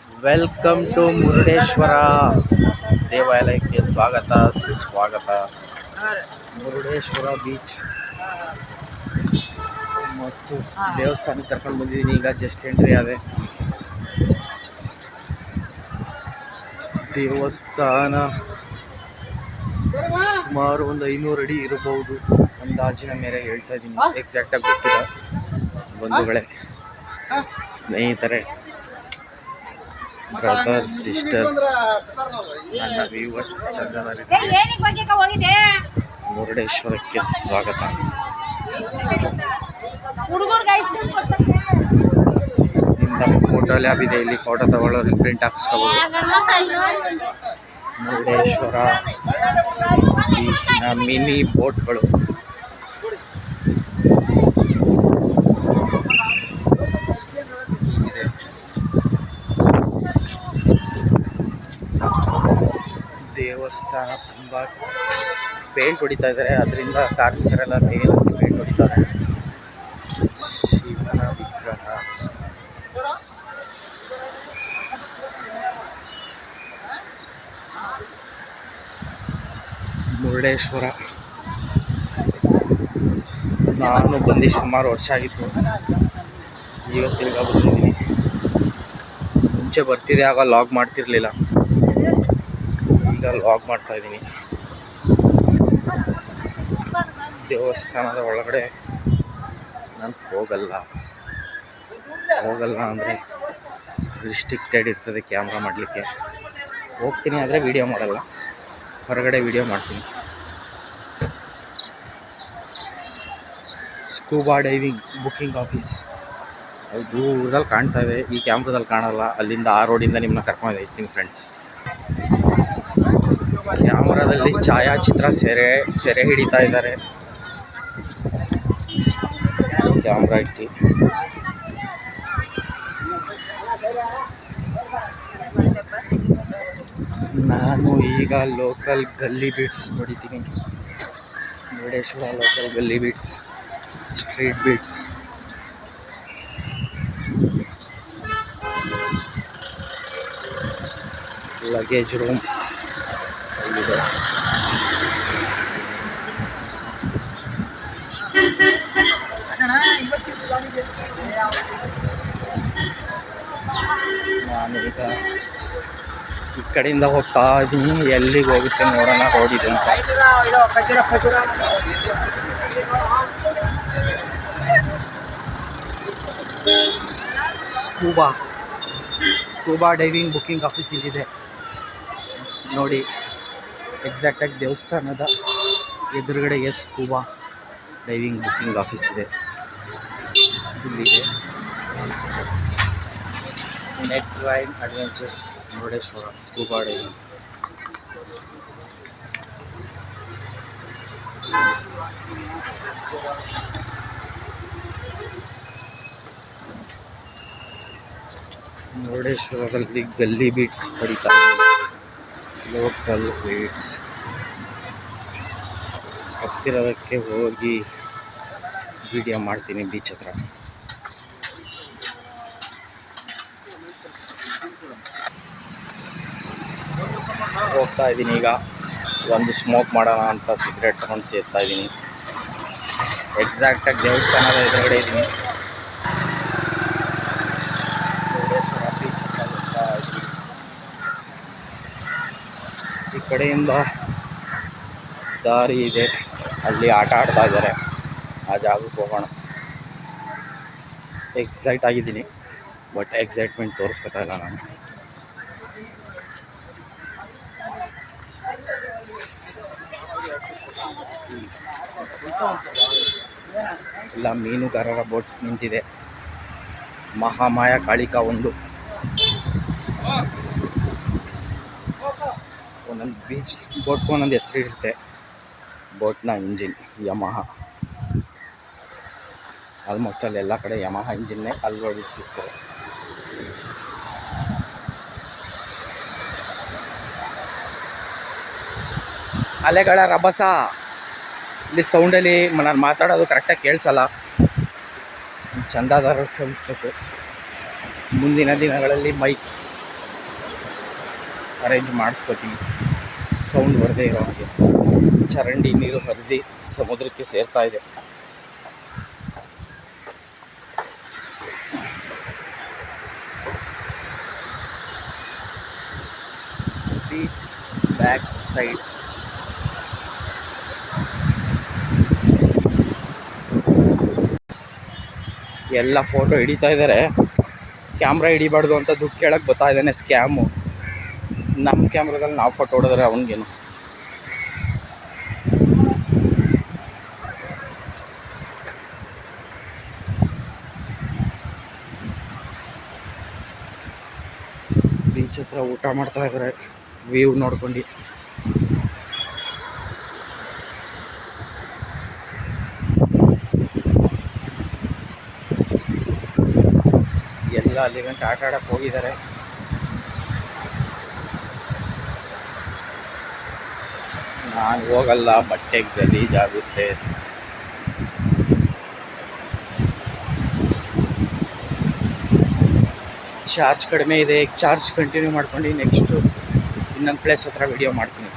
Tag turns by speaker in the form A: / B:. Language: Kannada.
A: ವೆಲ್ಕಮ್ ಟು ಮುರುಡೇಶ್ವರ ದೇವಾಲಯಕ್ಕೆ ಸ್ವಾಗತ ಸುಸ್ವಾಗತ. ಮುರುಡೇಶ್ವರ ಬೀಚ್ ಮತ್ತು ದೇವಸ್ಥಾನಕ್ಕೆ ಕರ್ಕೊಂಡು ಬಂದಿದ್ದೀನಿ. ಈಗ ಜಸ್ಟ್ ಎಂಟ್ರಿ ಆದೆ. ದೇವಸ್ಥಾನ ಸುಮಾರು ಒಂದು 500 ಅಡಿ ಇರಬಹುದು ಅಂದಾಜಿನ ಮೇಲೆ ಹೇಳ್ತಾ ಇದ್ದೀನಿ. ಎಕ್ಸಾಕ್ಟಾಗಿ ಗೊತ್ತಿಲ್ಲ. ಬಂಧುಗಳೇ, ಸ್ನೇಹಿತರೆ, ಬ್ರದರ್ಸ್, ಸಿಸ್ಟರ್ಸ್, ನನ್ನ ವ್ಯೂವರ್ಸ್, ಮುರುಡೇಶ್ವರಕ್ಕೆ ಸ್ವಾಗತ. ಇಂಥ ಫೋಟೋ ಲ್ಯಾಬ್ ಇದೆ. ಇಲ್ಲಿ ಫೋಟೋ ತಗೊಳ್ಳೋರು ಪ್ರಿಂಟ್ ಹಾಕಿಸ್ಕೋಬೋದು. ಮುರುಡೇಶ್ವರ ಬೀಚ್ನ ಮಿನಿ ಬೋಟ್ಗಳು. ದೇವಸ್ಥಾನ ತುಂಬ ಪೇಂಟ್ ಹೊಡಿತಾ ಇದ್ದಾರೆ. ಅದರಿಂದ ಕಾರ್ಮಿಕರೆಲ್ಲ ಮೇಲಕ್ಕೆ ಪೇಂಟ್ ಹೊಡಿತಾರೆ. ಶಿವನ ವಿಗ್ರಹ, ಮುರುಡೇಶ್ವರ. ನಾನು ಬಂದು ಸುಮಾರು ವರ್ಷ ಆಗಿತ್ತು. ಇವತ್ತು ತಿರ್ಗಾ ಬಂದಿದ್ದೀನಿ. ಮುಂಚೆ ಬರ್ತಿದ್ದೆ, ಆಗ ಲಾಗ್ ಮಾಡ್ತಿರ್ಲಿಲ್ಲ. ಈಗ ಲಾಗ್ ಮಾಡ್ತಾ ಇದ್ದೀನಿ. ದೇವಸ್ಥಾನದ ಒಳಗಡೆ ನಾನು ಹೋಗಲ್ಲ ಅಂದರೆ ರಿಸ್ಟ್ರಿಕ್ಟೆಡ್ ಇರ್ತದೆ ಕ್ಯಾಮ್ರಾ ಮಾಡಲಿಕ್ಕೆ. ಹೋಗ್ತೀನಿ ಆದರೆ ವಿಡಿಯೋ ಮಾಡಲ್ಲ, ಹೊರಗಡೆ ವಿಡಿಯೋ ಮಾಡ್ತೀನಿ. ಸ್ಕೂಬಾ ಡೈವಿಂಗ್ ಬುಕ್ಕಿಂಗ್ ಆಫೀಸ್ ಅದು ದೂರದಲ್ಲಿ ಕಾಣ್ತಾ ಇದೆ. ಈ ಕ್ಯಾಮ್ರಾದಲ್ಲಿ ಕಾಣಲ್ಲ. ಅಲ್ಲಿಂದ ಆ ರೋಡಿಂದ ನಿಮ್ಮನ್ನ ಕರ್ಕೊಂಡು ಹೋಗ್ತೀನಿ ಫ್ರೆಂಡ್ಸ್. ಕ್ಯಾಮ್ರಾದಲ್ಲಿ ಛಾಯಾಚಿತ್ರ ಸೆರೆ ಹಿಡಿತಾ ಇದ್ದಾರೆ. ಕ್ಯಾಮ್ರಾ ಇಟ್ಟು ನಾನು ಈಗ ಲೋಕಲ್ ಗಲ್ಲಿ ಬೀಟ್ಸ್ ನೋಡಿದ್ದೀನಿ. Murudeshwar local galli beats, street beats. Luggage room ಅಲ್ಲಿದೆ. ನಾನೀಗ ಈ ಕಡೆಯಿಂದ ಹೋಗ್ತಾ ಇದ್ದೀನಿ. ಎಲ್ಲಿಗೆ ಹೋಗುತ್ತೆ ನೋಡೋಣ ರೋಡಿದೆ ಅಂತ. ಸ್ಕೂಬಾ ಡೈವಿಂಗ್ ಬುಕ್ಕಿಂಗ್ ಆಫೀಸ್ ಇಲ್ಲಿದೆ ನೋಡಿ. ಎಕ್ಸಾಕ್ಟಾಗಿ ದೇವಸ್ಥಾನದ ಎದುರುಗಡೆಗೆ ಸ್ಕೂಬಾ ಡೈವಿಂಗ್ ಬುಕ್ಕಿಂಗ್ ಆಫೀಸ್ ಇದೆ. ಇಲ್ಲಿದೆ Netrani adventures Murudeshwar scuba diving. ಮುರುಡೇಶ್ವರದಲ್ಲಿ ಗಲ್ಲಿ ಬೀಟ್ಸ್ ಹೊಡಿತಾ ಲೋಕಲ್ ಬೀಟ್ಸ್. ಹತ್ತಿರಕ್ಕೆ ಹೋಗಿ ವಿಡಿಯೋ ಮಾಡ್ತೀನಿ ಬೀಚ್ ಹತ್ರ. ಹೋಗ್ತಾ ಇದ್ದೀನಿ. ಈಗ ಒಂದು ಸ್ಮೋಕ್ ಮಾಡೋಣ ಅಂತ ಸಿಗರೇಟ್ ತಗೊಂಡು ಸೇರ್ತಾ ಇದ್ದೀನಿ. ಎಕ್ಸಾಕ್ಟಾಗಿ ದೇವಸ್ಥಾನದ ಎದುರುಗಡೆ ಇದ್ದೀನಿ. ಮುರುಡೇಶ್ವರ ಬೀಚ್ ಹತ್ರ ಹೋಗ್ತಾ ಇದ್ದೀನಿ. ಈ ಕಡೆಯಿಂದ ದಾರಿ ಇದೆ, ಅಲ್ಲಿ ಆಟ ಆಡ್ತಾ ಇದ್ದಾರೆ. ಆ ಜಾಗಕ್ಕೆ ಹೋಗೋಣ. ಎಕ್ಸೈಟ್ ಆಗಿದ್ದೀನಿ, ಬಟ್ ಎಕ್ಸೈಟ್ಮೆಂಟ್ ತೋರಿಸ್ಕೊತಾ ಇಲ್ಲ ನಾನು. ಎಲ್ಲ ಮೀನುಗಾರರ ಬೋಟ್ ನಿಂತಿದೆ. ಮಹಾಮಾಯ ಕಾಳಿಕಾ ಒಂದೊಂದು ಬೀಚ್ ಬೋಟ್ಗೂ ಒಂದೊಂದು ಹೆಸರು ಇರುತ್ತೆ. ಬೋಟ್ನ ಇಂಜಿನ್ ಯಮಹ. ಆಲ್ಮೋಸ್ಟ್ ಅಲ್ಲಿ ಎಲ್ಲ ಕಡೆ ಯಮಹ ಇಂಜಿನ್ನೇ ಅಳವಡಿಸಿರ್ತಾರೆ. ಅಲೆಗಳ ರಭಸ. ಇಲ್ಲಿ ಸೌಂಡಲ್ಲಿ ನಾನು ಮಾತಾಡೋದು ಕರೆಕ್ಟಾಗಿ ಕೇಳಿಸಲ್ಲ. ಚಂದಾದಾರರು ಕೇಳಿಸ್ಬೇಕು. ಮುಂದಿನ ದಿನಗಳಲ್ಲಿ ಮೈಕ್ ಅರೇಂಜ್ ಮಾಡ್ಕೋತೀವಿ ಸೌಂಡ್ ಬರದೇ ಇರೋ ಹಾಗೆ. ಚರಂಡಿ ನೀರು ಹರಿದು ಸಮುದ್ರಕ್ಕೆ ಸೇರ್ತಾ ಇದೆ. ಬೀಚ್ ಬ್ಯಾಕ್ ಸೈಡ್ ಎಲ್ಲ ಫೋಟೋ ಹಿಡಿತಾ ಇದ್ದಾರೆ. ಕ್ಯಾಮ್ರಾ ಹಿಡಿಬಾರ್ದು ಅಂತ ದುಡ್ಡು ಕೇಳಕ್ಕೆ ಬರ್ತಾ ಇದ್ದಾನೆ ಸ್ಕ್ಯಾಮು. ನಮ್ಮ ಕ್ಯಾಮ್ರಾದಲ್ಲಿ ನಾವು ಫೋಟೋ ಹೊಡೆದ್ರೆ ಅವನಿಗೇನು. ಬೀಚ್ ಹತ್ರ ಊಟ ಮಾಡ್ತಾ ಇದ್ದಾರೆ ವ್ಯೂ ನೋಡ್ಕೊಂಡು. ಎಲ್ಲ ಅಲ್ಲಿ ಗಂಟೆ ಆಟ ಆಡಕ್ಕೆ ಹೋಗಿದ್ದಾರೆ. ನಾನು ಹೋಗಲ್ಲ, ಬಟ್ಟೆಗೆ ಗಲೀಜಾಗುತ್ತೆ. ಚಾರ್ಜ್ ಕಡಿಮೆ ಇದೆ. ಚಾರ್ಜ್ ಕಂಟಿನ್ಯೂ ಮಾಡ್ಕೊಂಡು ನೆಕ್ಸ್ಟು ಇನ್ನೊಂದು ಪ್ಲೇಸ್ ಹತ್ರ ವಿಡಿಯೋ ಮಾಡ್ತೀನಿ.